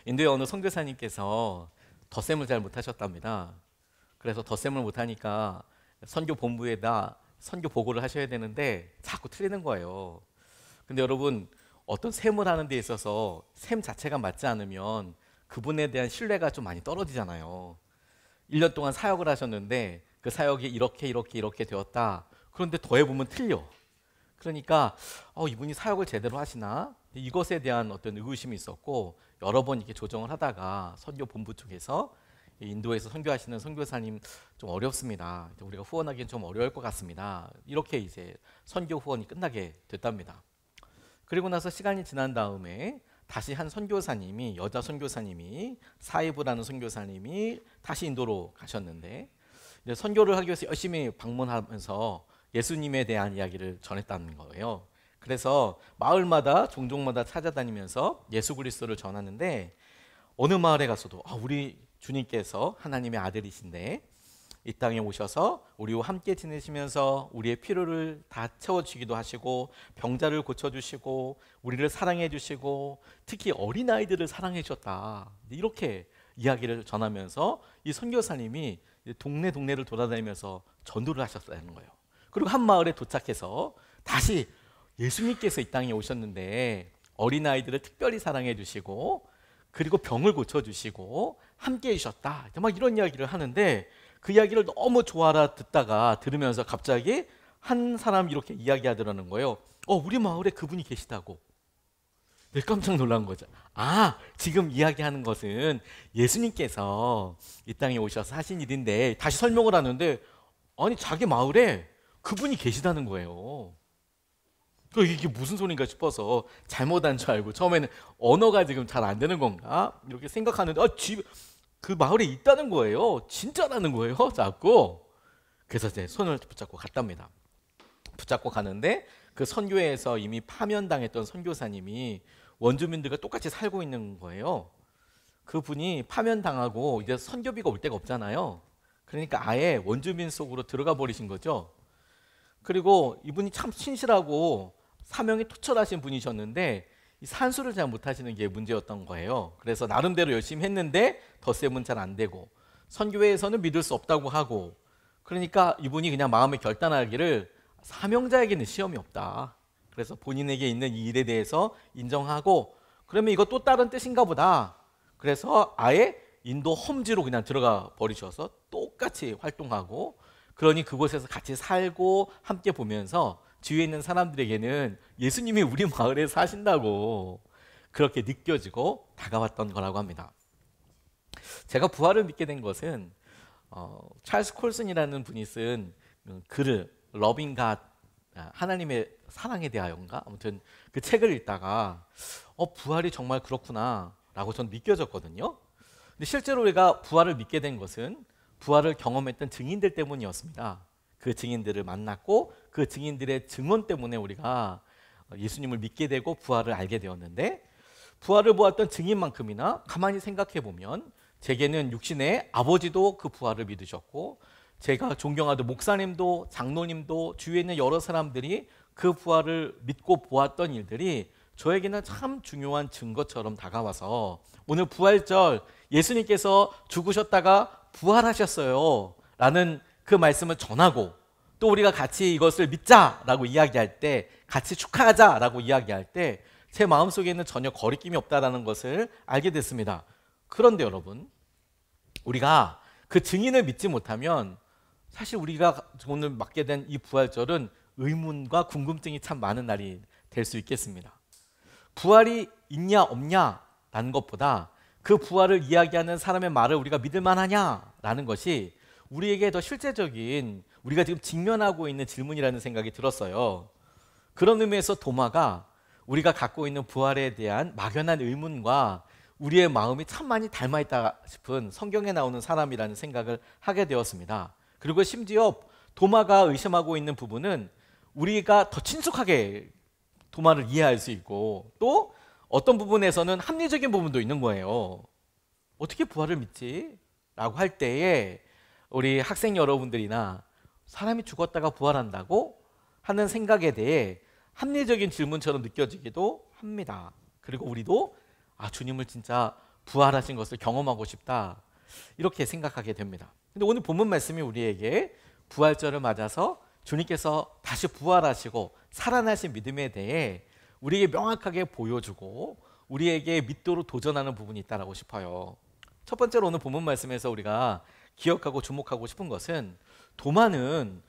인도의 어느 선교사님께서 덧셈을 잘 못하셨답니다. 그래서 덧셈을 못하니까 선교 본부에다 선교 보고를 하셔야 되는데 자꾸 틀리는 거예요. 근데 여러분, 어떤 셈을 하는 데 있어서 셈 자체가 맞지 않으면 그분에 대한 신뢰가 좀 많이 떨어지잖아요. 1년 동안 사역을 하셨는데 그 사역이 이렇게 되었다. 그런데 더해보면 틀려. 그러니까 이분이 사역을 제대로 하시나? 이것에 대한 어떤 의구심이 있었고, 여러 번 이렇게 조정을 하다가 선교 본부 쪽에서 인도에서 선교하시는 선교사님 좀 어렵습니다. 우리가 후원하기는 좀 어려울 것 같습니다. 이렇게 이제 선교 후원이 끝나게 됐답니다. 그리고 나서 시간이 지난 다음에 다시 한 선교사님이, 여자 선교사님이, 사이브라는 선교사님이 다시 인도로 가셨는데, 이제 선교를 하기 위해서 열심히 방문하면서 예수님에 대한 이야기를 전했다는 거예요. 그래서 마을마다 종족마다 찾아다니면서 예수 그리스도를 전하는데, 어느 마을에 가서도 우리 주님께서 하나님의 아들이신데 이 땅에 오셔서 우리와 함께 지내시면서 우리의 필요를 다 채워주기도 하시고, 병자를 고쳐주시고, 우리를 사랑해 주시고, 특히 어린아이들을 사랑해 주셨다, 이렇게 이야기를 전하면서 이 선교사님이 동네를 돌아다니면서 전도를 하셨다는 거예요. 그리고 한 마을에 도착해서 다시 예수님께서 이 땅에 오셨는데 어린아이들을 특별히 사랑해 주시고, 그리고 병을 고쳐주시고 함께 해주셨다, 막 이런 이야기를 하는데, 그 이야기를 너무 좋아라 들으면서 갑자기 한 사람이 이렇게 이야기하더라는 거예요. 우리 마을에 그분이 계시다고. 네, 깜짝 놀란 거죠. 지금 이야기하는 것은 예수님께서 이 땅에 오셔서 하신 일인데, 다시 설명을 하는데 아니 자기 마을에 그분이 계시다는 거예요. 이게 무슨 소린가 싶어서 잘못한 줄 알고, 처음에는 언어가 지금 잘 안 되는 건가 이렇게 생각하는데 그 마을에 있다는 거예요. 진짜라는 거예요, 자꾸. 그래서 제 손을 붙잡고 갔답니다. 붙잡고 가는데 그 선교회에서 이미 파면당했던 선교사님이 원주민들과 똑같이 살고 있는 거예요. 그분이 파면당하고 이제 선교비가 올 데가 없잖아요. 그러니까 아예 원주민 속으로 들어가 버리신 거죠. 그리고 이분이 참 신실하고 사명이 투철하신 분이셨는데 이 산수를 잘 못하시는 게 문제였던 거예요. 그래서 나름대로 열심히 했는데 덧셈은 잘 안 되고, 선교회에서는 믿을 수 없다고 하고, 그러니까 이분이 그냥 마음에 결단하기를 사명자에게는 시험이 없다, 그래서 본인에게 있는 이 일에 대해서 인정하고, 그러면 이거 또 다른 뜻인가 보다, 그래서 아예 인도 험지로 그냥 들어가 버리셔서 똑같이 활동하고, 그러니 그곳에서 같이 살고 함께 보면서 주위에 있는 사람들에게는 예수님이 우리 마을에 사신다고 그렇게 느껴지고 다가왔던 거라고 합니다. 제가 부활을 믿게 된 것은 찰스 콜슨이라는 분이 쓴 글을, 러빙 갓, 하나님의 사랑에 대하여인가, 아무튼 그 책을 읽다가 부활이 정말 그렇구나 라고 전 느껴졌거든요. 근데 실제로 우리가 부활을 믿게 된 것은 부활을 경험했던 증인들 때문이었습니다. 그 증인들을 만났고 그 증인들의 증언 때문에 우리가 예수님을 믿게 되고 부활을 알게 되었는데, 부활을 보았던 증인만큼이나 가만히 생각해 보면 제게는 육신의 아버지도 그 부활을 믿으셨고, 제가 존경하던 목사님도 장로님도 주위에 있는 여러 사람들이 그 부활을 믿고 보았던 일들이 저에게는 참 중요한 증거처럼 다가와서, 오늘 부활절 예수님께서 죽으셨다가 부활하셨어요 라는 그 말씀을 전하고, 또 우리가 같이 이것을 믿자라고 이야기할 때, 같이 축하하자라고 이야기할 때 제 마음속에는 전혀 거리낌이 없다는 것을 알게 됐습니다. 그런데 여러분, 우리가 그 증인을 믿지 못하면 사실 우리가 오늘 맞게 된 이 부활절은 의문과 궁금증이 참 많은 날이 될 수 있겠습니다. 부활이 있냐 없냐라는 것보다 그 부활을 이야기하는 사람의 말을 우리가 믿을 만하냐라는 것이 우리에게 더 실제적인, 우리가 지금 직면하고 있는 질문이라는 생각이 들었어요. 그런 의미에서 도마가 우리가 갖고 있는 부활에 대한 막연한 의문과 우리의 마음이 참 많이 닮아있다 싶은 성경에 나오는 사람이라는 생각을 하게 되었습니다. 그리고 심지어 도마가 의심하고 있는 부분은 우리가 더 친숙하게 도마를 이해할 수 있고, 또 어떤 부분에서는 합리적인 부분도 있는 거예요. 어떻게 부활을 믿지? 라고 할 때에 우리 학생 여러분들이나 사람이 죽었다가 부활한다고 하는 생각에 대해 합리적인 질문처럼 느껴지기도 합니다. 그리고 우리도 주님을 진짜 부활하신 것을 경험하고 싶다. 이렇게 생각하게 됩니다. 근데 오늘 본문 말씀이 우리에게 부활절을 맞아서 주님께서 다시 부활하시고 살아나신 믿음에 대해 우리에게 명확하게 보여주고 우리에게 믿도록 도전하는 부분이 있다고 싶어요. 첫 번째로 오늘 본문 말씀에서 우리가 기억하고 주목하고 싶은 것은 도마는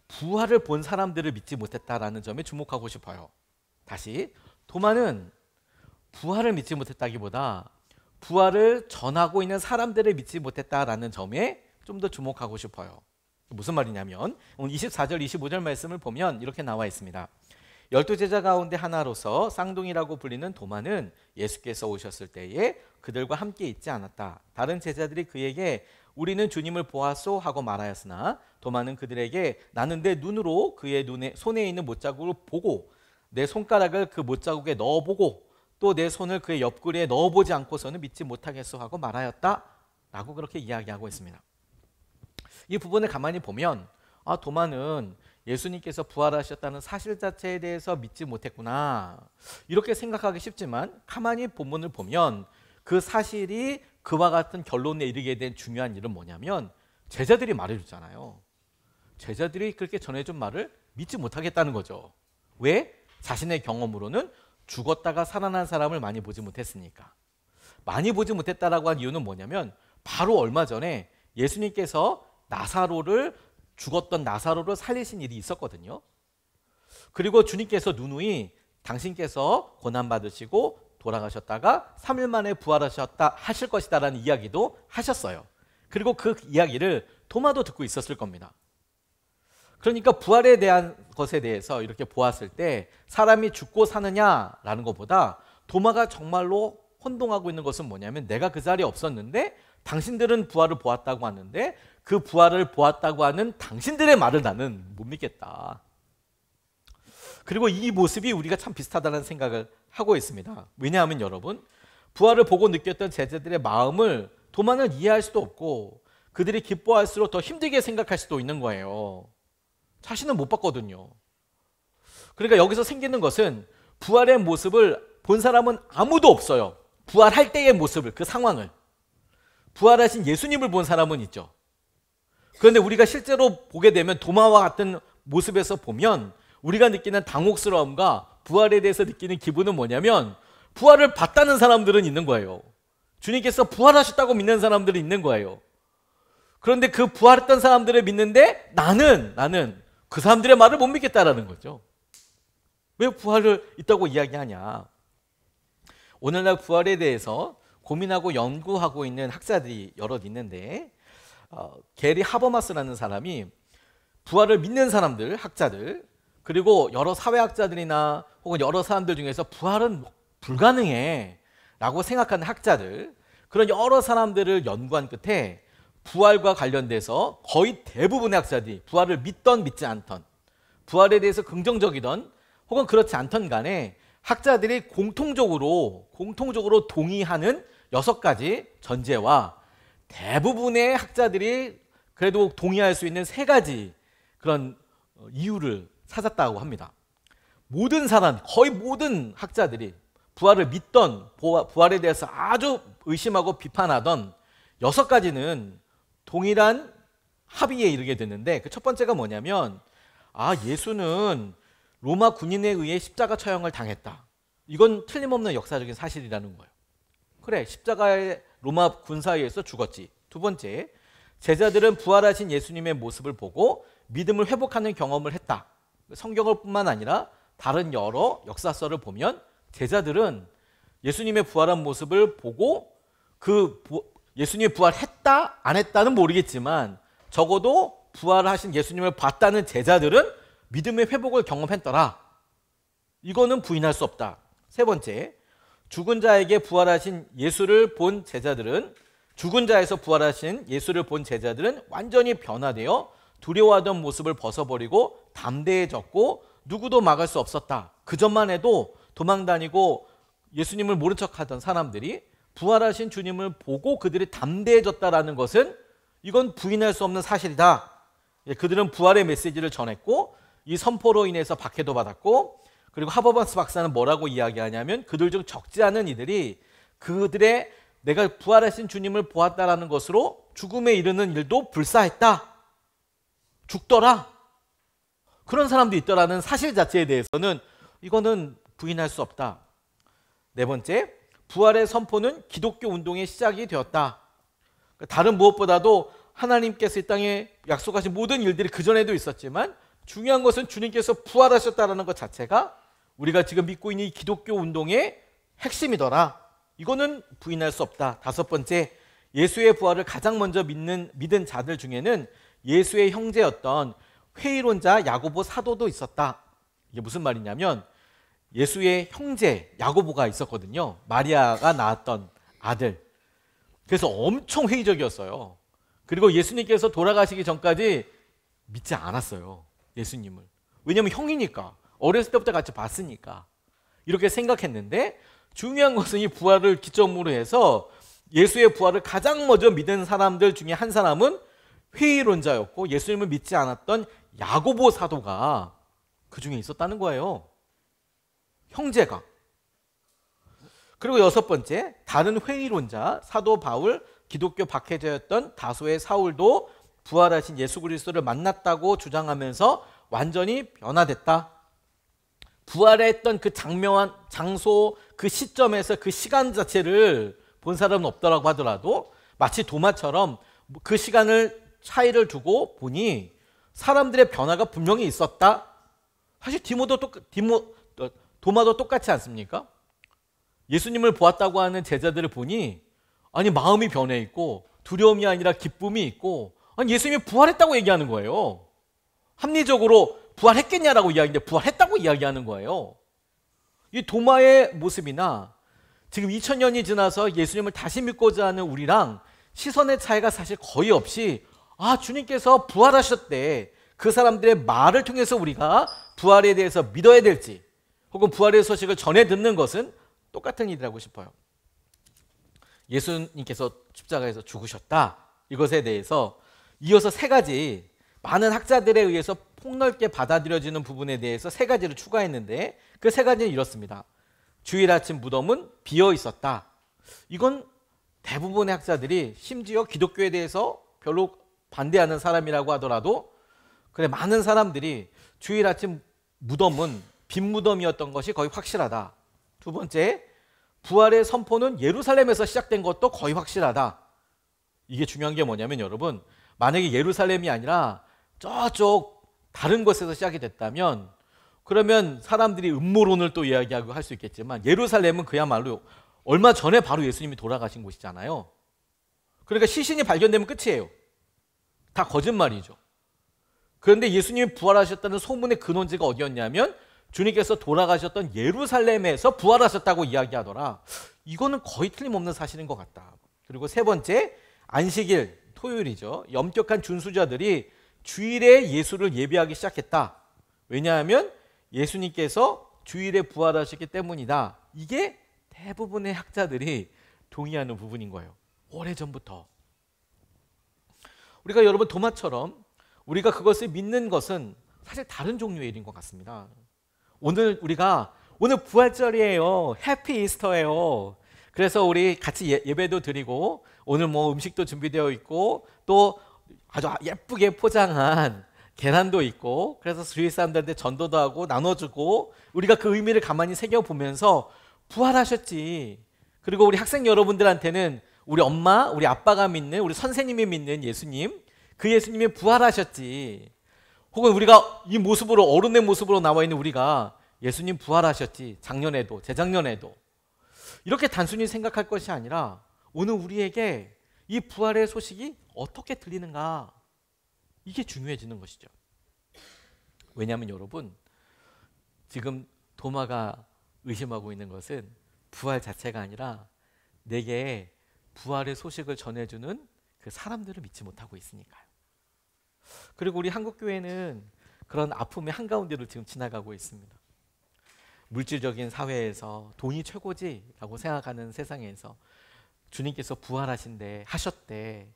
부활을 본 사람들을 믿지 못했다라는 점에 주목하고 싶어요. 다시, 도마는 부활을 믿지 못했다기보다 부활을 전하고 있는 사람들을 믿지 못했다라는 점에 좀 더 주목하고 싶어요. 무슨 말이냐면 오늘 24절 25절 말씀을 보면 이렇게 나와 있습니다. 12제자 가운데 하나로서 쌍둥이라고 불리는 도마는 예수께서 오셨을 때에 그들과 함께 있지 않았다. 다른 제자들이 그에게 우리는 주님을 보았소 하고 말하였으나 도마는 그들에게 나는 내 눈으로 그의 손에 있는 못자국을 보고 내 손가락을 그 못자국에 넣어보고 또 내 손을 그의 옆구리에 넣어보지 않고서는 믿지 못하겠소 하고 말하였다 라고 그렇게 이야기하고 있습니다. 이 부분을 가만히 보면 도마는 예수님께서 부활하셨다는 사실 자체에 대해서 믿지 못했구나 이렇게 생각하기 쉽지만 가만히 본문을 보면 그 사실이 그와 같은 결론에 이르게 된 중요한 일은 뭐냐면 제자들이 말해줬잖아요. 제자들이 그렇게 전해준 말을 믿지 못하겠다는 거죠. 왜? 자신의 경험으로는 죽었다가 살아난 사람을 많이 보지 못했으니까. 많이 보지 못했다라고 한 이유는 뭐냐면 바로 얼마 전에 예수님께서 죽었던 나사로를 살리신 일이 있었거든요. 그리고 주님께서 누누이 당신께서 고난받으시고 돌아가셨다가 3일 만에 부활하셨다 하실 것이다라는 이야기도 하셨어요. 그리고 그 이야기를 도마도 듣고 있었을 겁니다. 그러니까 부활에 대한 것에 대해서 이렇게 보았을 때 사람이 죽고 사느냐라는 것보다 도마가 정말로 혼동하고 있는 것은 뭐냐면 내가 그 자리에 없었는데 당신들은 부활을 보았다고 하는데 그 부활을 보았다고 하는 당신들의 말을 나는 못 믿겠다. 그리고 이 모습이 우리가 참 비슷하다는 생각을 하고 있습니다. 왜냐하면 여러분 부활을 보고 느꼈던 제자들의 마음을 도마는 이해할 수도 없고 그들이 기뻐할수록 더 힘들게 생각할 수도 있는 거예요. 자신은 못 봤거든요. 그러니까 여기서 생기는 것은 부활의 모습을 본 사람은 아무도 없어요. 부활할 때의 모습을, 그 상황을. 부활하신 예수님을 본 사람은 있죠. 그런데 우리가 실제로 보게 되면 도마와 같은 모습에서 보면 우리가 느끼는 당혹스러움과 부활에 대해서 느끼는 기분은 뭐냐면 부활을 봤다는 사람들은 있는 거예요. 주님께서 부활하셨다고 믿는 사람들은 있는 거예요. 그런데 그 부활했던 사람들을 믿는데 나는 그 사람들의 말을 못 믿겠다라는 거죠. 왜 부활을 있다고 이야기하냐? 오늘날 부활에 대해서 고민하고 연구하고 있는 학자들이 여럿 있는데 게리 하버마스라는 사람이 부활을 믿는 사람들, 학자들 그리고 여러 사회학자들이나 혹은 여러 사람들 중에서 부활은 불가능해 라고 생각하는 학자들 그런 여러 사람들을 연구한 끝에 부활과 관련돼서 거의 대부분의 학자들이 부활을 믿던 믿지 않던 부활에 대해서 긍정적이던 혹은 그렇지 않던 간에 학자들이 공통적으로 동의하는 6가지 전제와 대부분의 학자들이 그래도 동의할 수 있는 3가지 그런 이유를 찾았다고 합니다. 모든 사람, 거의 모든 학자들이 부활을 믿던 부활에 대해서 아주 의심하고 비판하던 6가지는 동일한 합의에 이르게 됐는데 그 첫 번째가 뭐냐면 예수는 로마 군인에 의해 십자가 처형을 당했다. 이건 틀림없는 역사적인 사실이라는 거예요. 그래, 십자가에 로마 군사에 의해서 죽었지. 두 번째, 제자들은 부활하신 예수님의 모습을 보고 믿음을 회복하는 경험을 했다. 성경을 뿐만 아니라 다른 여러 역사서를 보면 제자들은 예수님의 부활한 모습을 보고 예수님이 부활했다 안 했다는 모르겠지만 적어도 부활하신 예수님을 봤다는 제자들은 믿음의 회복을 경험했더라. 이거는 부인할 수 없다. 세 번째, 죽은 자에게 부활하신 예수를 본 제자들은 죽은 자에서 부활하신 예수를 본 제자들은 완전히 변화되어 두려워하던 모습을 벗어버리고 담대해졌고 누구도 막을 수 없었다. 그 전만 해도 도망다니고 예수님을 모른 척하던 사람들이 부활하신 주님을 보고 그들이 담대해졌다라는 것은 이건 부인할 수 없는 사실이다. 그들은 부활의 메시지를 전했고 이 선포로 인해서 박해도 받았고 그리고 하버마스 박사는 뭐라고 이야기하냐면 그들 중 적지 않은 이들이 그들의 내가 부활하신 주님을 보았다라는 것으로 죽음에 이르는 일도 불사했다. 죽더라. 그런 사람도 있더라는 사실 자체에 대해서는 이거는 부인할 수 없다. 네 번째, 부활의 선포는 기독교 운동의 시작이 되었다. 다른 무엇보다도 하나님께서 이 땅에 약속하신 모든 일들이 그전에도 있었지만 중요한 것은 주님께서 부활하셨다는 것 자체가 우리가 지금 믿고 있는 이 기독교 운동의 핵심이더라. 이거는 부인할 수 없다. 다섯 번째, 예수의 부활을 가장 먼저 믿은 자들 중에는 예수의 형제였던 회의론자 야고보 사도도 있었다. 이게 무슨 말이냐면 예수의 형제 야고보가 있었거든요. 마리아가 낳았던 아들. 그래서 엄청 회의적이었어요. 그리고 예수님께서 돌아가시기 전까지 믿지 않았어요. 예수님을. 왜냐하면 형이니까. 어렸을 때부터 같이 봤으니까. 이렇게 생각했는데 중요한 것은 이 부활을 기점으로 해서 예수의 부활을 가장 먼저 믿은 사람들 중에 한 사람은 회의론자였고 예수님을 믿지 않았던 야고보 사도가 그 중에 있었다는 거예요. 형제가. 그리고 여섯 번째, 다른 회의론자 사도 바울, 기독교 박해자였던 다소의 사울도 부활하신 예수 그리스도를 만났다고 주장하면서 완전히 변화됐다. 부활했던 그 장명한 장소, 그 시점에서 그 시간 자체를 본 사람은 없더라고 하더라도 마치 도마처럼 그 시간을 차이를 두고 보니 사람들의 변화가 분명히 있었다. 사실 도마도 똑같지 않습니까? 예수님을 보았다고 하는 제자들을 보니 아니 마음이 변해 있고 두려움이 아니라 기쁨이 있고 아니 예수님이 부활했다고 얘기하는 거예요. 합리적으로 부활했겠냐라고 이야기하는데 부활했다고 이야기하는 거예요. 이 도마의 모습이나 지금 2000년이 지나서 예수님을 다시 믿고자 하는 우리랑 시선의 차이가 사실 거의 없이 아 주님께서 부활하셨대. 그 사람들의 말을 통해서 우리가 부활에 대해서 믿어야 될지 혹은 부활의 소식을 전해 듣는 것은 똑같은 일이라고 싶어요. 예수님께서 십자가에서 죽으셨다. 이것에 대해서 이어서 세 가지 많은 학자들에 의해서 폭넓게 받아들여지는 부분에 대해서 세 가지를 추가했는데 그 세 가지는 이렇습니다. 주일 아침 무덤은 비어 있었다. 이건 대부분의 학자들이 심지어 기독교에 대해서 별로 반대하는 사람이라고 하더라도 그래 많은 사람들이 주일 아침 무덤은 빈 무덤이었던 것이 거의 확실하다. 두 번째, 부활의 선포는 예루살렘에서 시작된 것도 거의 확실하다. 이게 중요한 게 뭐냐면 여러분 만약에 예루살렘이 아니라 저쪽 다른 곳에서 시작이 됐다면 그러면 사람들이 음모론을 또 이야기하고 할 수 있겠지만 예루살렘은 그야말로 얼마 전에 바로 예수님이 돌아가신 곳이잖아요. 그러니까 시신이 발견되면 끝이에요. 다 거짓말이죠. 그런데 예수님이 부활하셨다는 소문의 근원지가 어디였냐면 주님께서 돌아가셨던 예루살렘에서 부활하셨다고 이야기하더라. 이거는 거의 틀림없는 사실인 것 같다. 그리고 세 번째, 안식일, 토요일이죠. 엄격한 준수자들이 주일에 예수를 예배하기 시작했다. 왜냐하면 예수님께서 주일에 부활하셨기 때문이다. 이게 대부분의 학자들이 동의하는 부분인 거예요. 오래전부터. 우리가 여러분 도마처럼 우리가 그것을 믿는 것은 사실 다른 종류의 일인 것 같습니다. 오늘 부활절이에요. 해피 이스터예요. 그래서 우리 같이 예배도 드리고 오늘 뭐 음식도 준비되어 있고 또 아주 예쁘게 포장한 계란도 있고 그래서 주위 사람들한테 전도도 하고 나눠주고 우리가 그 의미를 가만히 새겨보면서 부활하셨지. 그리고 우리 학생 여러분들한테는 우리 엄마, 우리 아빠가 믿는 우리 선생님이 믿는 예수님 그 예수님이 부활하셨지. 혹은 우리가 이 모습으로 어른의 모습으로 나와 있는 우리가 예수님 부활하셨지. 작년에도 재작년에도 이렇게 단순히 생각할 것이 아니라 오늘 우리에게 이 부활의 소식이 어떻게 들리는가 이게 중요해지는 것이죠. 왜냐하면 여러분 지금 도마가 의심하고 있는 것은 부활 자체가 아니라 내게 부활의 소식을 전해주는 그 사람들을 믿지 못하고 있으니까요. 그리고 우리 한국교회는 그런 아픔의 한가운데로 지금 지나가고 있습니다. 물질적인 사회에서 돈이 최고지라고 생각하는 세상에서 주님께서 하셨대.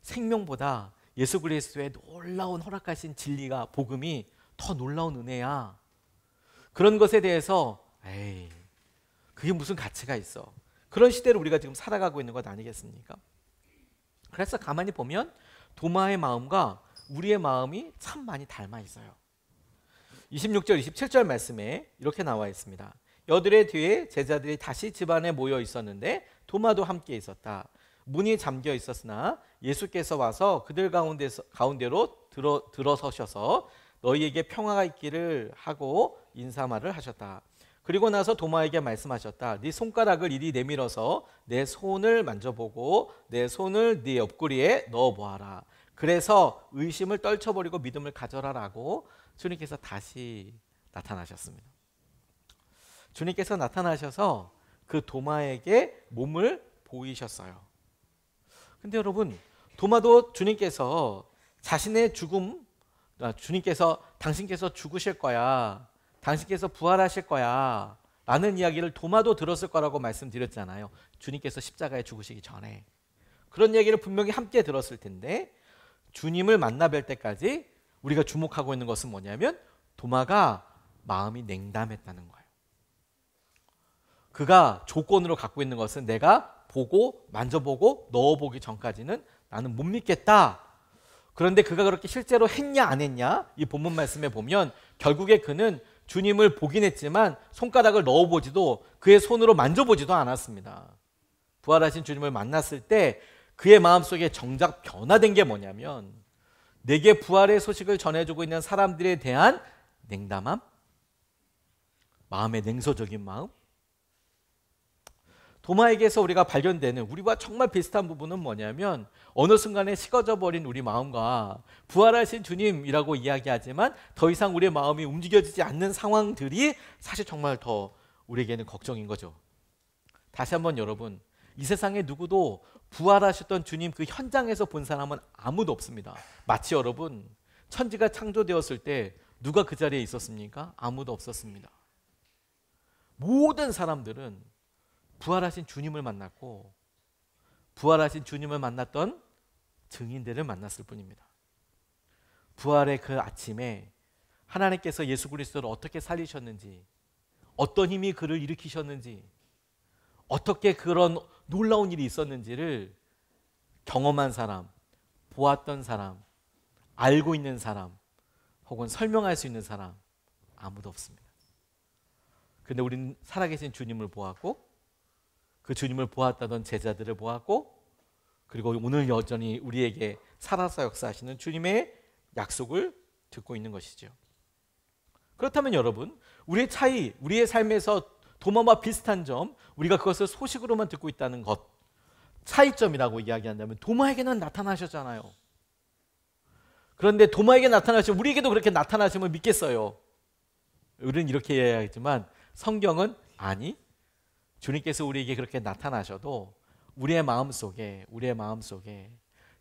생명보다 예수 그리스도의 놀라운 허락하신 진리가 복음이 더 놀라운 은혜야. 그런 것에 대해서 에이 그게 무슨 가치가 있어. 그런 시대를 우리가 지금 살아가고 있는 것 아니겠습니까? 그래서 가만히 보면 도마의 마음과 우리의 마음이 참 많이 닮아 있어요. 26절, 27절 말씀에 이렇게 나와 있습니다. 여드레 뒤에 제자들이 다시 집안에 모여 있었는데 도마도 함께 있었다. 문이 잠겨 있었으나 예수께서 와서 그들 가운데로 들어서셔서 너희에게 평화가 있기를 하고 인사말을 하셨다. 그리고 나서 도마에게 말씀하셨다. 네 손가락을 이리 내밀어서 내 손을 만져보고 내 손을 네 옆구리에 넣어보아라. 그래서 의심을 떨쳐버리고 믿음을 가져라라고 주님께서 다시 나타나셨습니다. 주님께서 나타나셔서 그 도마에게 몸을 보이셨어요. 근데 여러분, 도마도 주님께서 자신의 죽음, 주님께서 당신께서 죽으실 거야, 당신께서 부활하실 거야 라는 이야기를 도마도 들었을 거라고 말씀드렸잖아요. 주님께서 십자가에 죽으시기 전에 그런 이야기를 분명히 함께 들었을 텐데, 주님을 만나 뵐 때까지 우리가 주목하고 있는 것은 뭐냐면 도마가 마음이 냉담했다는 거예요. 그가 조건으로 갖고 있는 것은 내가 보고 만져보고 넣어보기 전까지는 나는 못 믿겠다. 그런데 그가 그렇게 실제로 했냐 안 했냐, 이 본문 말씀에 보면 결국에 그는 주님을 보긴 했지만 손가락을 넣어보지도 그의 손으로 만져보지도 않았습니다. 부활하신 주님을 만났을 때 그의 마음속에 정작 변화된 게 뭐냐면 내게 부활의 소식을 전해주고 있는 사람들에 대한 냉담함, 마음의 냉소적인 마음. 도마에게서 우리가 발견되는 우리와 정말 비슷한 부분은 뭐냐면 어느 순간에 식어져 버린 우리 마음과 부활하신 주님이라고 이야기하지만 더 이상 우리의 마음이 움직여지지 않는 상황들이 사실 정말 더 우리에게는 걱정인 거죠. 다시 한번 여러분, 이 세상에 누구도 부활하셨던 주님 그 현장에서 본 사람은 아무도 없습니다. 마치 여러분, 천지가 창조되었을 때 누가 그 자리에 있었습니까? 아무도 없었습니다. 모든 사람들은 부활하신 주님을 만났고 부활하신 주님을 만났던 증인들을 만났을 뿐입니다. 부활의 그 아침에 하나님께서 예수 그리스도를 어떻게 살리셨는지, 어떤 힘이 그를 일으키셨는지, 어떻게 그런 놀라운 일이 있었는지를 경험한 사람, 보았던 사람, 알고 있는 사람, 혹은 설명할 수 있는 사람 아무도 없습니다. 그런데 우리는 살아계신 주님을 보았고 그 주님을 보았다던 제자들을 보았고, 그리고 오늘 여전히 우리에게 살아서 역사하시는 주님의 약속을 듣고 있는 것이죠. 그렇다면 여러분, 우리의 차이, 우리의 삶에서 도마와 비슷한 점, 우리가 그것을 소식으로만 듣고 있다는 것, 차이점이라고 이야기한다면 도마에게는 나타나셨잖아요. 그런데 도마에게 나타나시면 우리에게도 그렇게 나타나시면 믿겠어요? 우리는 이렇게 이야기하지만 성경은 아니, 주님께서 우리에게 그렇게 나타나셔도 우리의 마음속에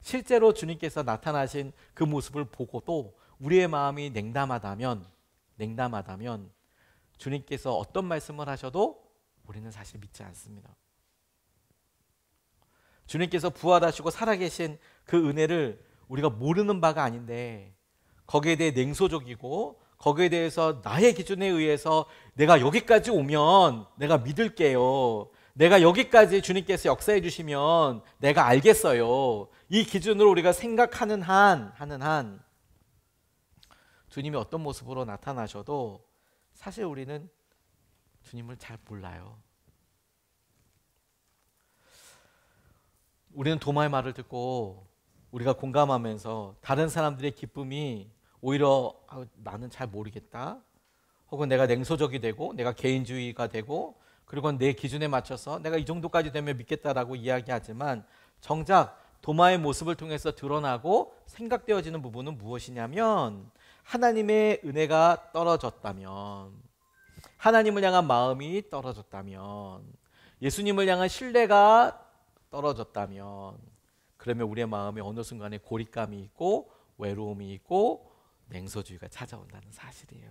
실제로 주님께서 나타나신 그 모습을 보고도 우리의 마음이 냉담하다면 주님께서 어떤 말씀을 하셔도 우리는 사실 믿지 않습니다. 주님께서 부활하시고 살아계신 그 은혜를 우리가 모르는 바가 아닌데 거기에 대해 냉소적이고 거기에 대해서 나의 기준에 의해서 내가 여기까지 오면 내가 믿을게요, 내가 여기까지 주님께서 역사해 주시면 내가 알겠어요, 이 기준으로 우리가 생각하는 한 주님이 어떤 모습으로 나타나셔도 사실 우리는 주님을 잘 몰라요. 우리는 도마의 말을 듣고 우리가 공감하면서 다른 사람들의 기쁨이 오히려 나는 잘 모르겠다, 혹은 내가 냉소적이 되고 내가 개인주의가 되고 그리고 내 기준에 맞춰서 내가 이 정도까지 되면 믿겠다라고 이야기하지만 정작 도마의 모습을 통해서 드러나고 생각되어지는 부분은 무엇이냐면 하나님의 은혜가 떨어졌다면, 하나님을 향한 마음이 떨어졌다면, 예수님을 향한 신뢰가 떨어졌다면, 그러면 우리의 마음에 어느 순간에 고립감이 있고 외로움이 있고 냉소주의가 찾아온다는 사실이에요.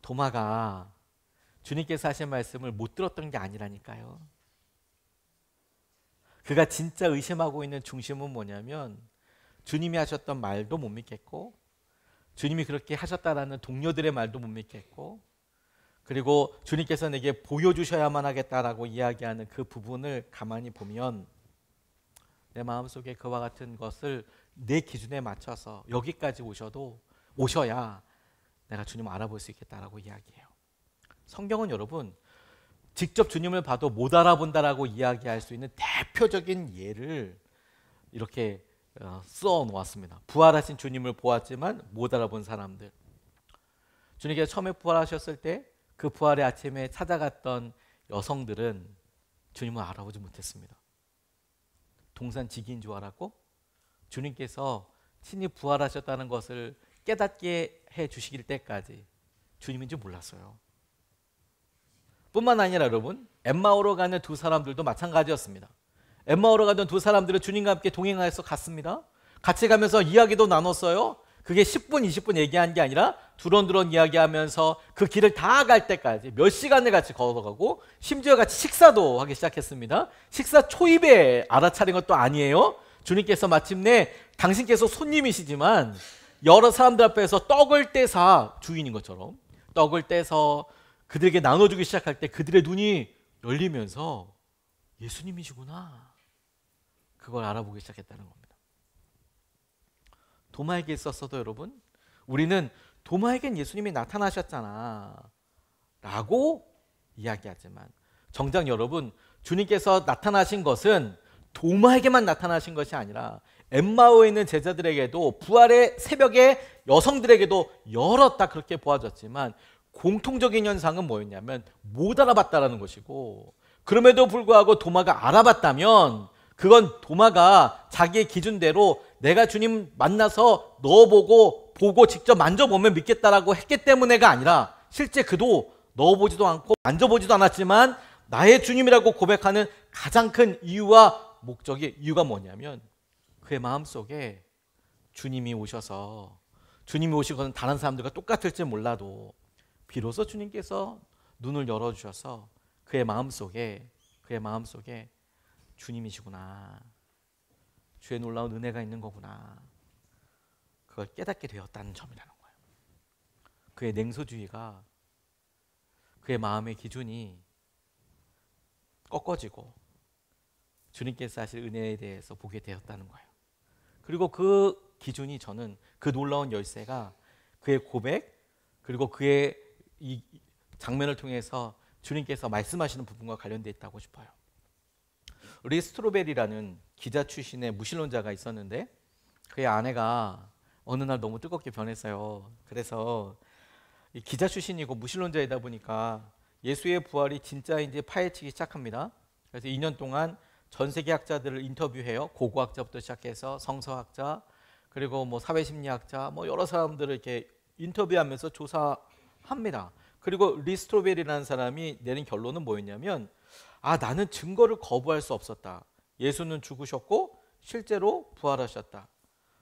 도마가 주님께서 하신 말씀을 못 들었던 게 아니라니까요. 그가 진짜 의심하고 있는 중심은 뭐냐면 주님이 하셨던 말도 못 믿겠고 주님이 그렇게 하셨다라는 동료들의 말도 못 믿겠고 그리고 주님께서 내게 보여주셔야만 하겠다라고 이야기하는 그 부분을 가만히 보면 내 마음속에 그와 같은 것을 내 기준에 맞춰서 여기까지 오셔야 내가 주님을 알아볼 수 있겠다라고 이야기해요. 성경은 여러분 직접 주님을 봐도 못 알아본다라고 이야기할 수 있는 대표적인 예를 이렇게 써 놓았습니다. 부활하신 주님을 보았지만 못 알아본 사람들. 주님께서 처음에 부활하셨을 때 그 부활의 아침에 찾아갔던 여성들은 주님을 알아보지 못했습니다. 동산지기인 줄 알았고 주님께서 친히 부활하셨다는 것을 깨닫게 해 주시길 때까지 주님인 줄 몰랐어요. 뿐만 아니라 여러분 엠마오로 가는 두 사람들도 마찬가지였습니다. 엠마오로 가던 두 사람들은 주님과 함께 동행해서 갔습니다. 같이 가면서 이야기도 나눴어요. 그게 10분, 20분 얘기한 게 아니라 두런두런 이야기하면서 그 길을 다 갈 때까지 몇 시간을 같이 걸어가고 심지어 같이 식사도 하기 시작했습니다. 식사 초입에 알아차린 것도 아니에요. 주님께서 마침내 당신께서 손님이시지만 여러 사람들 앞에서 떡을 떼사 주인인 것처럼 떡을 떼서 그들에게 나눠주기 시작할 때 그들의 눈이 열리면서 예수님이시구나. 그걸 알아보기 시작했다는 겁니다. 도마에게 있었어도 여러분 우리는 도마에겐 예수님이 나타나셨잖아 라고 이야기하지만 정작 여러분 주님께서 나타나신 것은 도마에게만 나타나신 것이 아니라 엠마오에 있는 제자들에게도 부활의 새벽에 여성들에게도 열었다 그렇게 보아졌지만 공통적인 현상은 뭐였냐면 못 알아봤다라는 것이고 그럼에도 불구하고 도마가 알아봤다면 그건 도마가 자기의 기준대로 내가 주님 만나서 넣어보고 직접 만져보면 믿겠다라고 했기 때문에가 아니라 실제 그도 넣어보지도 않고 만져보지도 않았지만 나의 주님이라고 고백하는 가장 큰 이유와 이유가 뭐냐면 그의 마음속에 주님이 오시고 그건 다른 사람들과 똑같을지 몰라도 비로소 주님께서 눈을 열어주셔서 그의 마음속에 주님이시구나. 주의 놀라운 은혜가 있는 거구나. 그걸 깨닫게 되었다는 점이라는 거예요. 그의 냉소주의가 그의 마음의 기준이 꺾어지고 주님께서 하실 은혜에 대해서 보게 되었다는 거예요. 그리고 그 기준이 저는 그 놀라운 열쇠가 그의 고백 그리고 그의 이 장면을 통해서 주님께서 말씀하시는 부분과 관련되어 있다고 싶어요. 리 스트로벨이라는 기자 출신의 무신론자가 있었는데 그의 아내가 어느 날 너무 뜨겁게 변했어요. 그래서 기자 출신이고 무신론자이다 보니까 예수의 부활이 진짜인지 파헤치기 시작합니다. 그래서 2년 동안 전 세계 학자들을 인터뷰해요. 고고학자부터 시작해서 성서학자 그리고 뭐 사회심리학자 뭐 여러 사람들을 이렇게 인터뷰하면서 조사합니다. 그리고 리 스트로벨이라는 사람이 내린 결론은 뭐였냐면 나는 증거를 거부할 수 없었다. 예수는 죽으셨고 실제로 부활하셨다.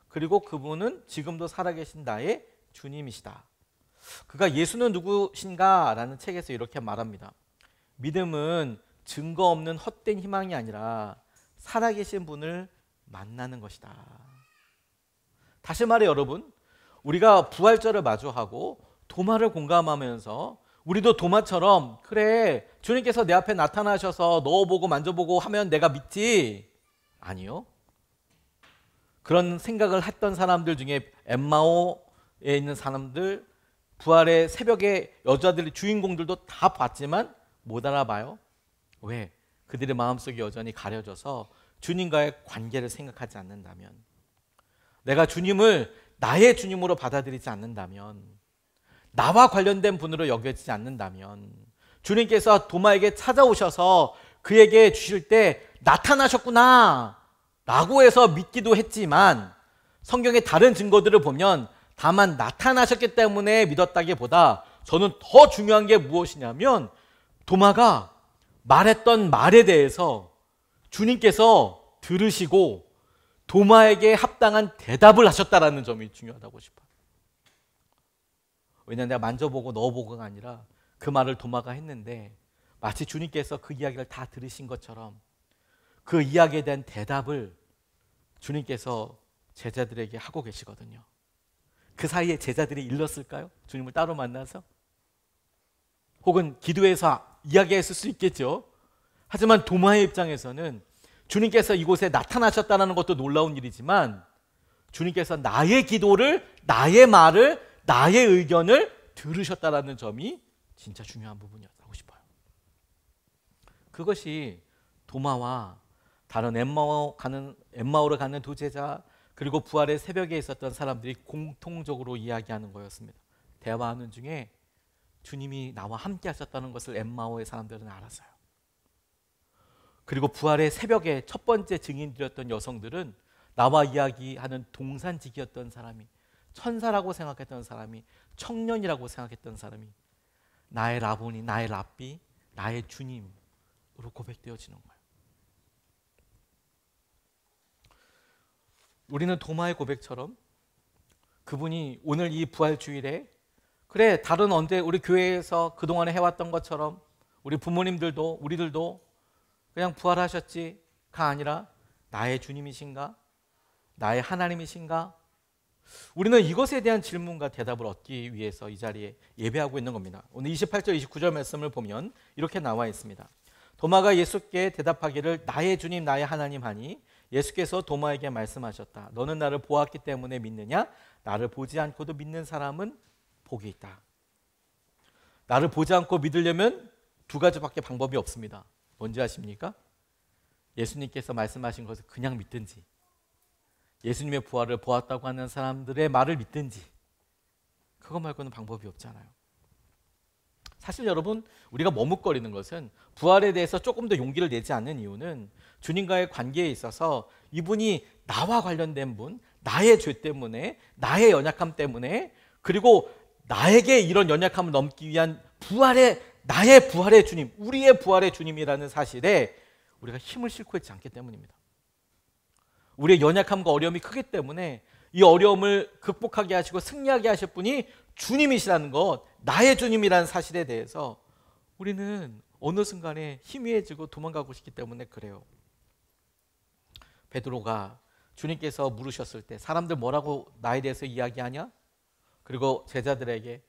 그리고 그분은 지금도 살아계신 나의 주님이시다. 그가 예수는 누구신가? 라는 책에서 이렇게 말합니다. 믿음은 증거 없는 헛된 희망이 아니라 살아계신 분을 만나는 것이다. 다시 말해 여러분, 우리가 부활절을 마주하고 도마를 공감하면서 우리도 도마처럼 그래 주님께서 내 앞에 나타나셔서 넣어보고 만져보고 하면 내가 믿지. 아니요. 그런 생각을 했던 사람들 중에 엠마오에 있는 사람들 부활의 새벽에 여자들이 주인공들도 다 봤지만 못 알아봐요. 왜? 그들의 마음속이 여전히 가려져서 주님과의 관계를 생각하지 않는다면 내가 주님을 나의 주님으로 받아들이지 않는다면 나와 관련된 분으로 여겨지지 않는다면 주님께서 도마에게 찾아오셔서 그에게 주실 때 나타나셨구나 라고 해서 믿기도 했지만 성경의 다른 증거들을 보면 다만 나타나셨기 때문에 믿었다기보다 저는 더 중요한 게 무엇이냐면 도마가 말했던 말에 대해서 주님께서 들으시고 도마에게 합당한 대답을 하셨다는 점이 중요하다고 싶어요. 왜냐하면 내가 만져보고 넣어보고가 아니라 그 말을 도마가 했는데 마치 주님께서 그 이야기를 다 들으신 것처럼 그 이야기에 대한 대답을 주님께서 제자들에게 하고 계시거든요. 그 사이에 제자들이 일렀을까요? 주님을 따로 만나서? 혹은 기도해서 이야기했을 수 있겠죠. 하지만 도마의 입장에서는 주님께서 이곳에 나타나셨다는 것도 놀라운 일이지만 주님께서 나의 기도를, 나의 말을, 나의 의견을 들으셨다는 점이 진짜 중요한 부분이었다고 싶어요. 그것이 도마와 다른 엠마오로 가는 두 제자, 그리고 부활의 새벽에 있었던 사람들이 공통적으로 이야기하는 거였습니다. 대화하는 중에 주님이 나와 함께 하셨다는 것을 엠마오의 사람들은 알았어요. 그리고 부활의 새벽에 첫 번째 증인들이었던 여성들은 나와 이야기하는 동산직이었던 사람이, 천사라고 생각했던 사람이, 청년이라고 생각했던 사람이 나의 라보니, 나의 랍비, 나의 주님으로 고백되어지는 거예요. 우리는 도마의 고백처럼 그분이 오늘 이 부활 주일에, 그래 다른 언제 우리 교회에서 그동안에 해왔던 것처럼 우리 부모님들도 우리들도 그냥 부활하셨지가 아니라 나의 주님이신가? 나의 하나님이신가? 우리는 이것에 대한 질문과 대답을 얻기 위해서 이 자리에 예배하고 있는 겁니다. 오늘 28절 29절 말씀을 보면 이렇게 나와 있습니다. 도마가 예수께 대답하기를 나의 주님 나의 하나님 하니 예수께서 도마에게 말씀하셨다. 너는 나를 보았기 때문에 믿느냐? 나를 보지 않고도 믿는 사람은 복이 있다. 나를 보지 않고 믿으려면 두 가지밖에 방법이 없습니다. 뭔지 아십니까? 예수님께서 말씀하신 것을 그냥 믿든지, 예수님의 부활을 보았다고 하는 사람들의 말을 믿든지, 그거 말고는 방법이 없잖아요. 사실 여러분, 우리가 머뭇거리는 것은 부활에 대해서 조금 더 용기를 내지 않는 이유는 주님과의 관계에 있어서 이분이 나와 관련된 분, 나의 죄 때문에, 나의 연약함 때문에, 그리고 나에게 이런 연약함을 넘기 위한 나의 부활의 주님, 우리의 부활의 주님이라는 사실에 우리가 힘을 싣고 있지 않기 때문입니다. 우리의 연약함과 어려움이 크기 때문에 이 어려움을 극복하게 하시고 승리하게 하실 분이 주님이시라는 것, 나의 주님이라는 사실에 대해서 우리는 어느 순간에 희미해지고 도망가고 싶기 때문에 그래요. 베드로가 주님께서 물으셨을 때 사람들 뭐라고 나에 대해서 이야기하냐? 그리고 제자들에게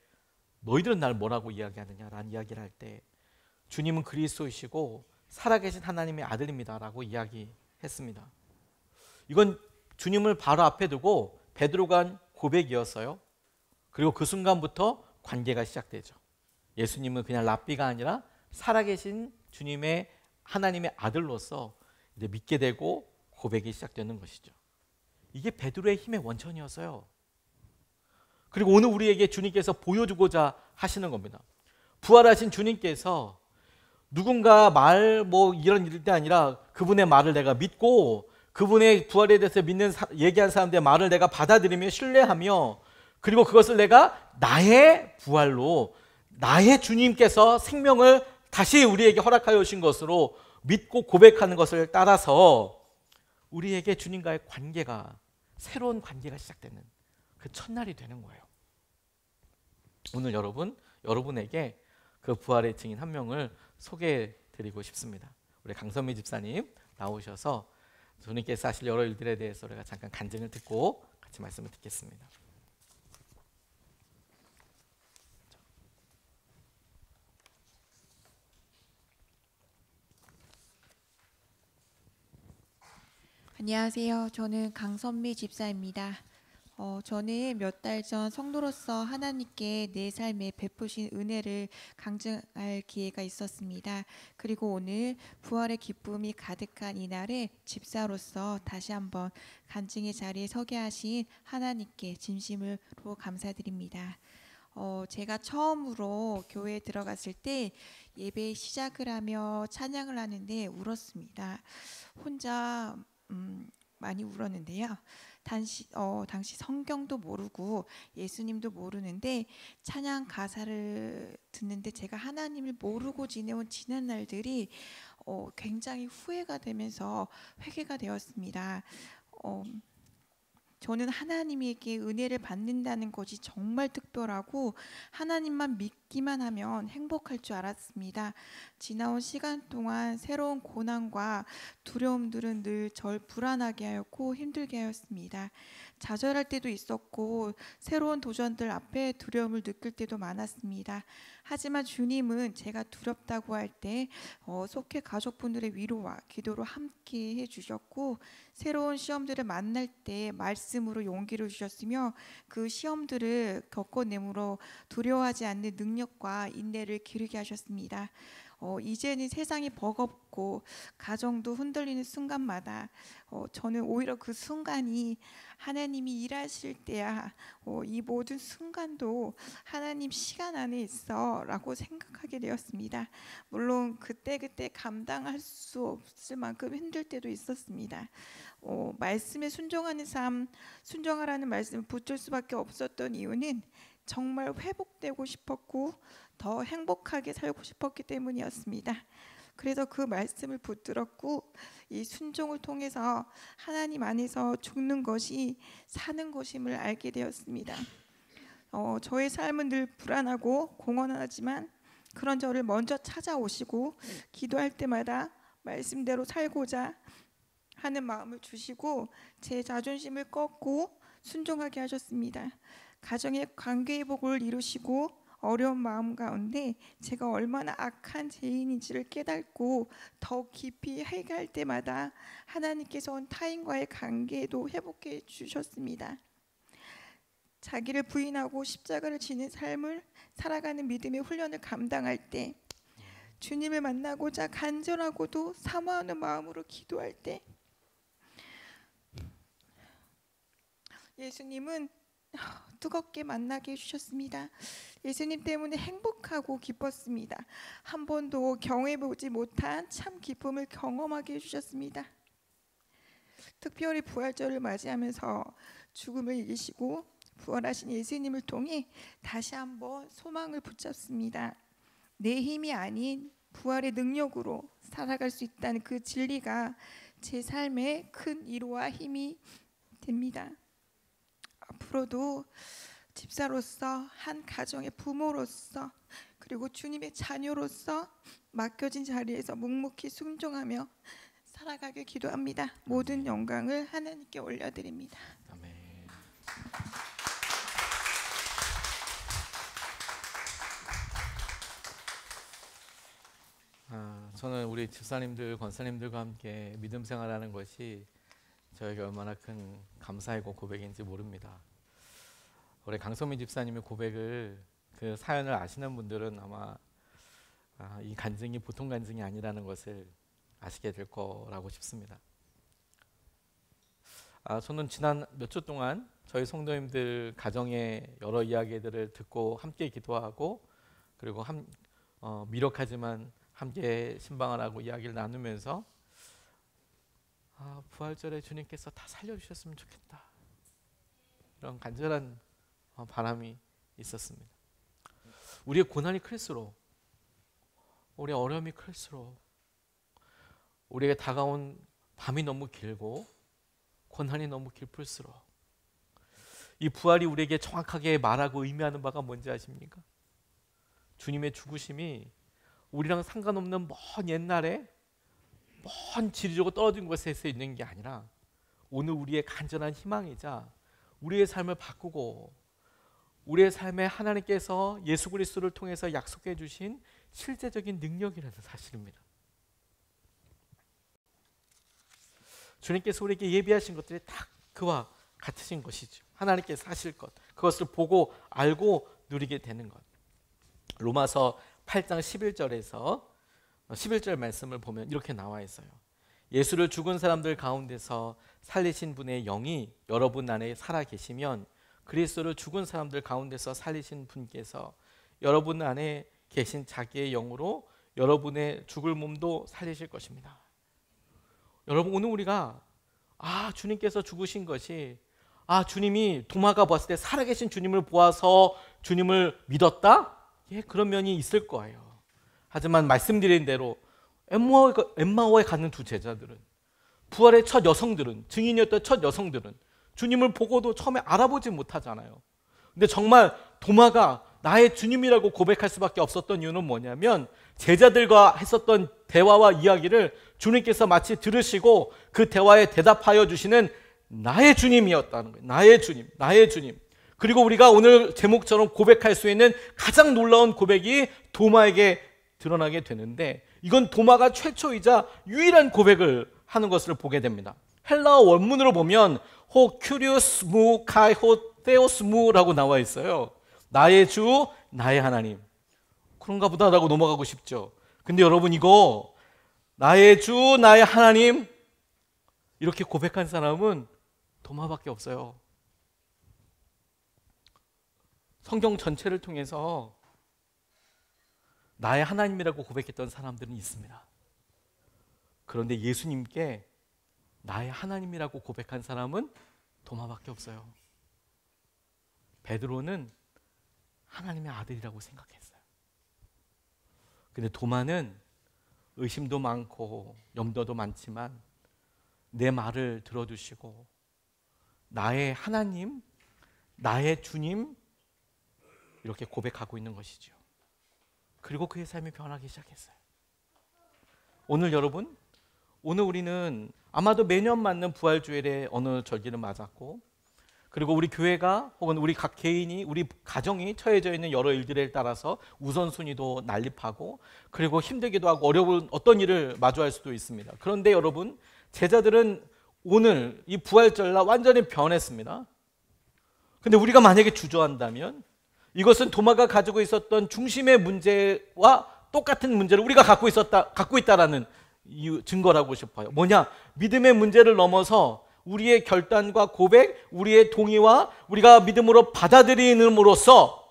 너희들은 날 뭐라고 이야기하느냐라는 이야기를 할 때 주님은 그리스도이시고 살아계신 하나님의 아들입니다라고 이야기했습니다. 이건 주님을 바로 앞에 두고 베드로가 한 고백이었어요. 그리고 그 순간부터 관계가 시작되죠. 예수님은 그냥 랍비가 아니라 살아계신 주님의 하나님의 아들로서 이제 믿게 되고 고백이 시작되는 것이죠. 이게 베드로의 힘의 원천이었어요. 그리고 오늘 우리에게 주님께서 보여주고자 하시는 겁니다. 부활하신 주님께서 누군가 이런 일이 아니라 그분의 말을 내가 믿고 그분의 부활에 대해서 얘기한 사람들의 말을 내가 받아들이며 신뢰하며, 그리고 그것을 내가 나의 부활로, 나의 주님께서 생명을 다시 우리에게 허락하여 주신 것으로 믿고 고백하는 것을 따라서 우리에게 주님과의 관계가, 새로운 관계가 시작되는 그 첫날이 되는 거예요. 오늘 여러분에게 그 부활의 증인 한 명을 소개해 드리고 싶습니다. 우리 강선미 집사님 나오셔서 주님께서 하실 여러 일들에 대해서 우리가 잠깐 간증을 듣고 같이 말씀을 듣겠습니다. 안녕하세요. 저는 강선미 집사입니다. 저는 몇 달 전 성도로서 하나님께 내 삶에 베푸신 은혜를 강증할 기회가 있었습니다. 그리고 오늘 부활의 기쁨이 가득한 이날에 집사로서 다시 한번 간증의 자리에 서게 하신 하나님께 진심으로 감사드립니다. 제가 처음으로 교회에 들어갔을 때 예배 시작을 하며 찬양을 하는데 울었습니다. 혼자 많이 울었는데요. 당시 성경도 모르고 예수님도 모르는데 찬양 가사를 듣는데 제가 하나님을 모르고 지내온 지난 날들이 굉장히 후회가 되면서 회개가 되었습니다. 저는 하나님에게 은혜를 받는다는 것이 정말 특별하고 하나님만 믿기만 하면 행복할 줄 알았습니다. 지나온 시간 동안 새로운 고난과 두려움들은 늘 절 불안하게 하였고 힘들게 하였습니다. 좌절할 때도 있었고 새로운 도전들 앞에 두려움을 느낄 때도 많았습니다. 하지만 주님은 제가 두렵다고 할 때 속해 가족분들의 위로와 기도로 함께 해주셨고, 새로운 시험들을 만날 때 말씀으로 용기를 주셨으며, 그 시험들을 겪어내므로 두려워하지 않는 능력과 인내를 기르게 하셨습니다. 이제는 세상이 버겁고 가정도 흔들리는 순간마다 저는 오히려 그 순간이 하나님이 일하실 때야, 이 모든 순간도 하나님 시간 안에 있어 라고 생각하게 되었습니다. 물론 그때그때 감당할 수 없을 만큼 힘들 때도 있었습니다. 말씀에 순종하는 삶, 순종하라는 말씀을 붙들 수밖에 없었던 이유는 정말 회복되고 싶었고 더 행복하게 살고 싶었기 때문이었습니다. 그래서 그 말씀을 붙들었고, 이 순종을 통해서 하나님 안에서 죽는 것이 사는 것임을 알게 되었습니다. 저의 삶은 늘 불안하고 공허하지만 그런 저를 먼저 찾아오시고 기도할 때마다 말씀대로 살고자 하는 마음을 주시고 제 자존심을 꺾고 순종하게 하셨습니다. 가정의 관계 회복을 이루시고 어려운 마음 가운데 제가 얼마나 악한 죄인인지를 깨닫고 더 깊이 회개할 때마다 하나님께서 타인과의 관계도 회복해 주셨습니다. 자기를 부인하고 십자가를 지는 삶을 살아가는 믿음의 훈련을 감당할 때, 주님을 만나고자 간절하고도 사모하는 마음으로 기도할 때, 예수님은 뜨겁게 만나게 해주셨습니다. 예수님 때문에 행복하고 기뻤습니다. 한 번도 경험해보지 못한 참 기쁨을 경험하게 해주셨습니다. 특별히 부활절을 맞이하면서 죽음을 이기시고 부활하신 예수님을 통해 다시 한번 소망을 붙잡습니다. 내 힘이 아닌 부활의 능력으로 살아갈 수 있다는 그 진리가 제 삶에 큰 위로와 힘이 됩니다. 앞으로도 집사로서, 한 가정의 부모로서, 그리고 주님의 자녀로서 맡겨진 자리에서 묵묵히 순종하며 살아가길 기도합니다. 모든 영광을 하나님께 올려드립니다. 아멘. 저는 우리 집사님들, 권사님들과 함께 믿음 생활하는 것이 저에게 얼마나 큰 감사이고 고백인지 모릅니다. 우리 강성민 집사님의 고백을, 그 사연을 아시는 분들은 아마 이 간증이 보통 간증이 아니라는 것을 아시게 될 거라고 싶습니다. 저는 지난 몇 주 동안 저희 성도님들 가정의 여러 이야기들을 듣고 함께 기도하고, 그리고 미력하지만 함께 신방을 하고 이야기를 나누면서 부활절에 주님께서 다 살려주셨으면 좋겠다, 이런 간절한 바람이 있었습니다. 우리의 고난이 클수록, 우리의 어려움이 클수록, 우리에게 다가온 밤이 너무 길고 고난이 너무 깊을수록 이 부활이 우리에게 정확하게 말하고 의미하는 바가 뭔지 아십니까? 주님의 죽으심이 우리랑 상관없는 먼 옛날에 먼 지리적으로 떨어진 곳에서 있는 게 아니라 오늘 우리의 간절한 희망이자 우리의 삶을 바꾸고 우리의 삶에 하나님께서 예수 그리스도를 통해서 약속해 주신 실제적인 능력이라는 사실입니다. 주님께서 우리에게 예비하신 것들이 다 그와 같으신 것이죠. 하나님께서 하실 것, 그것을 보고 알고 누리게 되는 것. 로마서 8장 11절 말씀을 보면 이렇게 나와 있어요. 예수를 죽은 사람들 가운데서 살리신 분의 영이 여러분 안에 살아 계시면 그리스도를 죽은 사람들 가운데서 살리신 분께서 여러분 안에 계신 자기의 영으로 여러분의 죽을 몸도 살리실 것입니다. 여러분, 오늘 우리가 주님께서 죽으신 것이 주님이 도마가 봤을 때 살아계신 주님을 보아서 주님을 믿었다? 예, 그런 면이 있을 거예요. 하지만 말씀드린 대로 엠마오에 가는 두 제자들은, 부활의 첫 여성들은, 증인이었던 첫 여성들은 주님을 보고도 처음에 알아보지 못하잖아요. 근데 정말 도마가 나의 주님이라고 고백할 수밖에 없었던 이유는 뭐냐면 제자들과 했었던 대화와 이야기를 주님께서 마치 들으시고 그 대화에 대답하여 주시는 나의 주님이었다는 거예요. 나의 주님, 나의 주님. 그리고 우리가 오늘 제목처럼 고백할 수 있는 가장 놀라운 고백이 도마에게 드러나게 되는데, 이건 도마가 최초이자 유일한 고백을 하는 것을 보게 됩니다. 헬라어 원문으로 보면 호 큐리우스 무 카이 호 테오스 무라고 나와 있어요. 나의 주, 나의 하나님. 그런가 보다라고 넘어가고 싶죠. 근데 여러분, 이거 나의 주, 나의 하나님 이렇게 고백한 사람은 도마밖에 없어요. 성경 전체를 통해서 나의 하나님이라고 고백했던 사람들은 있습니다. 그런데 예수님께 나의 하나님이라고 고백한 사람은 도마밖에 없어요. 베드로는 하나님의 아들이라고 생각했어요. 근데 도마는 의심도 많고 염려도 많지만 내 말을 들어주시고 나의 하나님, 나의 주님 이렇게 고백하고 있는 것이죠. 그리고 그의 삶이 변하기 시작했어요. 오늘 여러분, 오늘 우리는 아마도 매년 맞는 부활주일에 어느 절기를 맞았고, 그리고 우리 교회가 혹은 우리 각 개인이, 우리 가정이 처해져 있는 여러 일들에 따라서 우선순위도 난립하고, 그리고 힘들기도 하고 어려운 어떤 일을 마주할 수도 있습니다. 그런데 여러분, 제자들은 오늘 이 부활절날 완전히 변했습니다. 근데 우리가 만약에 주저한다면 이것은 도마가 가지고 있었던 중심의 문제와 똑같은 문제를 우리가 갖고 있다라는 증거라고 싶어요. 뭐냐? 믿음의 문제를 넘어서 우리의 결단과 고백, 우리의 동의와 우리가 믿음으로 받아들임으로써,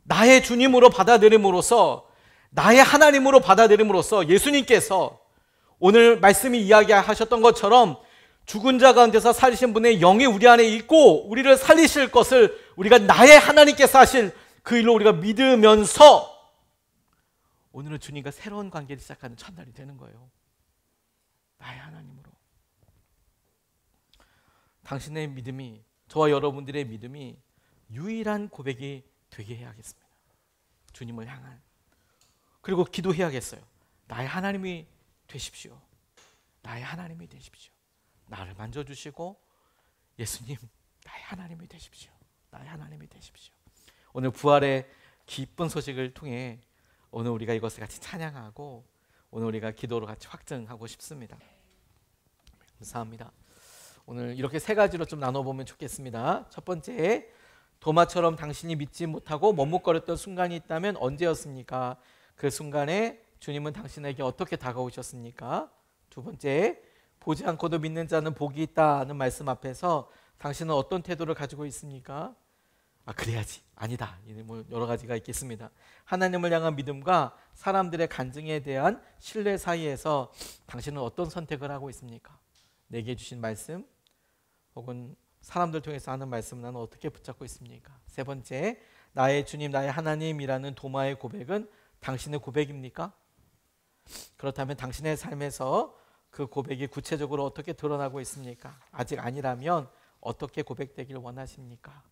나의 주님으로 받아들임으로써, 나의 하나님으로 받아들임으로써 예수님께서 오늘 말씀이 이야기하셨던 것처럼 죽은 자 가운데서 살리신 분의 영이 우리 안에 있고 우리를 살리실 것을 우리가 나의 하나님께서 하실 그 일로 우리가 믿으면서 오늘은 주님과 새로운 관계를 시작하는 첫날이 되는 거예요. 나의 하나님으로. 당신의 믿음이, 저와 여러분들의 믿음이 유일한 고백이 되게 해야겠습니다. 주님을 향한. 그리고 기도해야겠어요. 나의 하나님이 되십시오. 나의 하나님이 되십시오. 나를 만져주시고 예수님, 나의 하나님이 되십시오. 나의 하나님이 되십시오. 오늘 부활의 기쁜 소식을 통해 오늘 우리가 이것을 같이 찬양하고 오늘 우리가 기도로 같이 확증하고 싶습니다. 감사합니다. 오늘 이렇게 세 가지로 좀 나눠보면 좋겠습니다. 첫 번째, 도마처럼 당신이 믿지 못하고 머뭇거렸던 순간이 있다면 언제였습니까? 그 순간에 주님은 당신에게 어떻게 다가오셨습니까? 두 번째, 보지 않고도 믿는 자는 복이 있다는 말씀 앞에서 당신은 어떤 태도를 가지고 있습니까? 그래야지, 아니다, 뭐 여러 가지가 있겠습니다. 하나님을 향한 믿음과 사람들의 간증에 대한 신뢰 사이에서 당신은 어떤 선택을 하고 있습니까? 내게 주신 말씀 혹은 사람들 통해서 하는 말씀은 나는 어떻게 붙잡고 있습니까? 세 번째, 나의 주님, 나의 하나님이라는 도마의 고백은 당신의 고백입니까? 그렇다면 당신의 삶에서 그 고백이 구체적으로 어떻게 드러나고 있습니까? 아직 아니라면 어떻게 고백되기를 원하십니까?